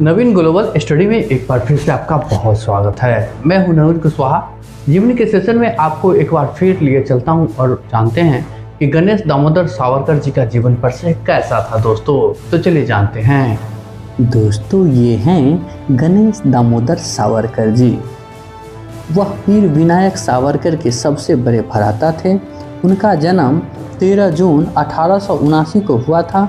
नवीन global study में एक बार फिर से आपका बहुत स्वागत है। मैं हूं नवीन कुशवाहा। जीवनी के सेशन में आपको एक बार फिर लिए चलता हूं और जानते हैं कि गणेश दामोदर सावरकर जी का जीवन परिचय कैसा था दोस्तों। तो चलिए जानते हैं। दोस्तों, ये हैं गणेश दामोदर सावरकर जी। वह वीर विनायक सावरकर के सबसे बड़े भ्राता थे। उनका जन्म 13 जून 1879 को हुआ था।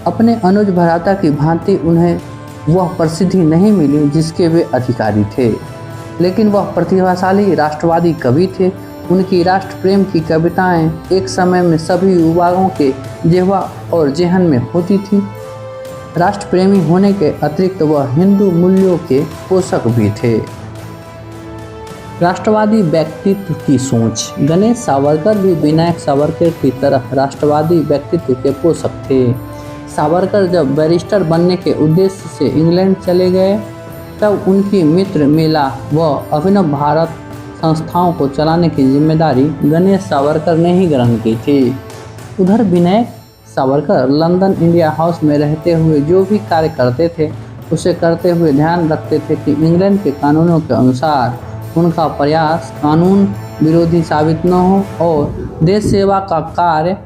अपने अनुज भ्राता की भांति उन्हें वह प्रसिद्धि नहीं मिली जिसके वे अधिकारी थे, लेकिन वह प्रतिभाशाली राष्ट्रवादी कवि थे। उनकी राष्ट्र प्रेम की कविताएं एक समय में सभी युवाओं के जिह्वा और जेहन में होती थी। राष्ट्र प्रेमी होने के अतिरिक्त वह हिंदू मूल्यों के पोषक भी थे। राष्ट्रवादी व्यक्तित्व की सोच। गणेश सावरकर भी विनायक सावरकर की तरह राष्ट्रवादी व्यक्तित्व के पोषक थे। सावरकर जब बैरिस्टर बनने के उद्देश्य से इंग्लैंड चले गए तब उनकी मित्र मिला व अभिनव भारत संस्थाओं को चलाने की जिम्मेदारी गणेश सावरकर ने ही ग्रहण की थी। उधर Vinayak Savarkar London India house में रहते हुए जो भी कार्य करते थे उसे करते हुए ध्यान रखते थे कि इंग्लैंड के कानूनों के अनुसार उनका प्रयास कानून विरोधी साबित न हो और देश सेवा का कार्य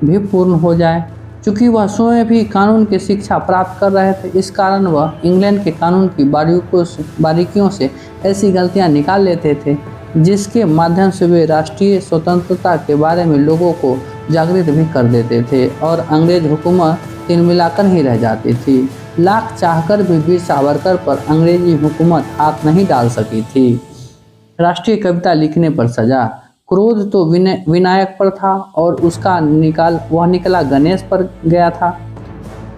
भी पूर्ण हो जाए। चूँकि वह स्वयं भी कानून की शिक्षा प्राप्त कर रहे थे, इस कारण वह इंग्लैंड के कानून की बारीकियों से ऐसी गलतियां निकाल लेते थे जिसके माध्यम से वे राष्ट्रीय स्वतंत्रता के बारे में लोगों को जागृत भी कर देते थे और अंग्रेज हुकूमत तिलमिलाकर ही रह जाती थी। लाख चाहकर भी वीर सावरकर पर अंग्रेजी हुकूमत हाथ नहीं डाल सकी थी। राष्ट्रीय कविता लिखने पर सजा। क्रोध तो विनायक पर था और उसका निकला गणेश पर गया था।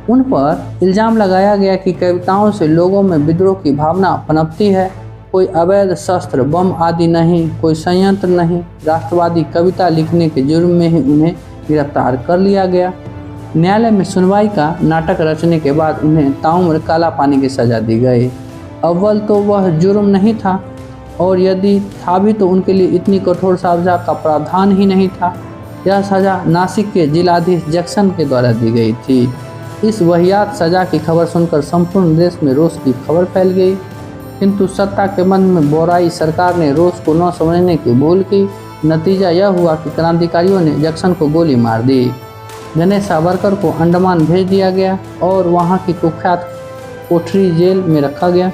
उन पर इल्ज़ाम लगाया गया कि कविताओं से लोगों में विद्रोह की भावना पनपती है। कोई अवैध शस्त्र बम आदि नहीं, कोई संयंत्र नहीं। राष्ट्रवादी कविता लिखने के जुर्म में ही उन्हें गिरफ्तार कर लिया गया। न्यायालय में सुनवाई का नाटक रचने के बाद उन्हें ताउम्र काला पानी की सज़ा दी गई। अव्वल तो वह जुर्म नहीं था और यदि था भी तो उनके लिए इतनी कठोर सज़ा का प्रावधान ही नहीं था। यह सज़ा नासिक के जिलाधीश जैक्सन के द्वारा दी गई थी। इस वाहियात सज़ा की खबर सुनकर संपूर्ण देश में रोष की खबर फैल गई, किंतु सत्ता के मन में बोराई सरकार ने रोष को न समझने की भूल की। नतीजा यह हुआ कि क्रांतिकारियों ने जैक्सन को गोली मार दी। गणेश सावरकर को अंडमान भेज दिया गया और वहाँ की कुख्यात कोठरी जेल में रखा गया।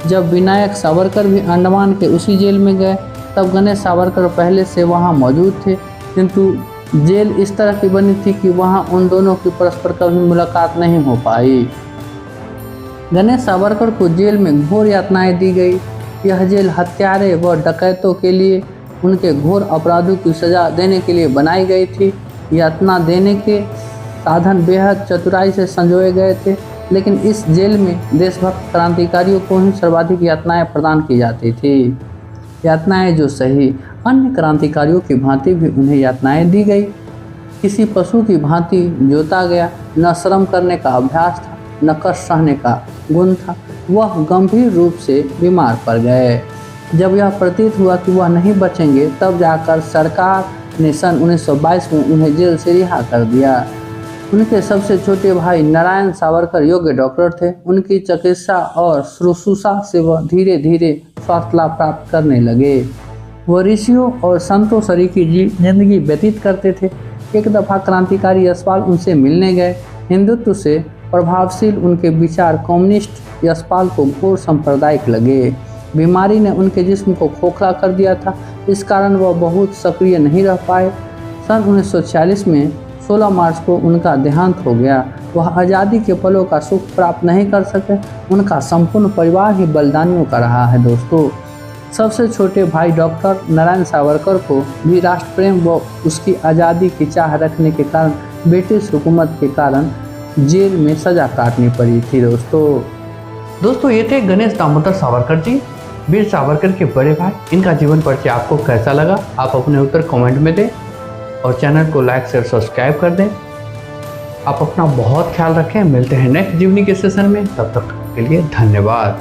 जब विनायक सावरकर भी अंडमान के उसी जेल में गए तब गणेश सावरकर पहले से वहां मौजूद थे, किंतु जेल इस तरह की बनी थी कि वहां उन दोनों की परस्पर कभी मुलाकात नहीं हो पाई। गणेश सावरकर को जेल में घोर यातनाएं दी गई। यह जेल हत्यारे व डकैतों के लिए उनके घोर अपराधों की सजा देने के लिए बनाई गई थी। यातना देने के साधन बेहद चतुराई से संजोए गए थे, लेकिन इस जेल में देशभक्त क्रांतिकारियों को ही सर्वाधिक यातनाएं प्रदान की जाती थी। यातनाएं जो सही अन्य क्रांतिकारियों की भांति भी उन्हें यातनाएं दी गई। किसी पशु की भांति जोता गया। न श्रम करने का अभ्यास था, न कष्ट सहने का गुण था। वह गंभीर रूप से बीमार पड़ गए। जब यह प्रतीत हुआ कि वह नहीं बचेंगे तब जाकर सरकार ने सन 1922 में उन्हें जेल से रिहा कर दिया। उनके सबसे छोटे भाई नारायण सावरकर योग्य डॉक्टर थे। उनकी चिकित्सा और शुश्रूषा से वह धीरे धीरे स्वास्थ्य लाभ प्राप्त करने लगे। वह ऋषियों और संतों सरीखी जिंदगी व्यतीत करते थे। एक दफ़ा क्रांतिकारी यशपाल उनसे मिलने गए। हिंदुत्व से प्रभावशील उनके विचार कम्युनिस्ट यशपाल को घोर सांप्रदायिक लगे। बीमारी ने उनके जिस्म को खोखला कर दिया था, इस कारण वह बहुत सक्रिय नहीं रह पाए। सन 1946 में 16 मार्च को उनका देहांत हो गया। वह आज़ादी के पलों का सुख प्राप्त नहीं कर सके। उनका संपूर्ण परिवार ही बलिदानियों का रहा है दोस्तों। सबसे छोटे भाई डॉक्टर नारायण सावरकर को भी राष्ट्र प्रेम व उसकी आज़ादी की चाह रखने के कारण ब्रिटिश हुकूमत के कारण जेल में सज़ा काटनी पड़ी थी दोस्तों ये थे गणेश दामोदर सावरकर जी, वीर सावरकर के बड़े भाई। इनका जीवन परिचय आपको कैसा लगा आप अपने उत्तर कमेंट में दें और चैनल को लाइक शेयर सब्सक्राइब कर दें। आप अपना बहुत ख्याल रखें। मिलते हैं नेक्स्ट जीवनी के सेशन में, तब तक के लिए धन्यवाद।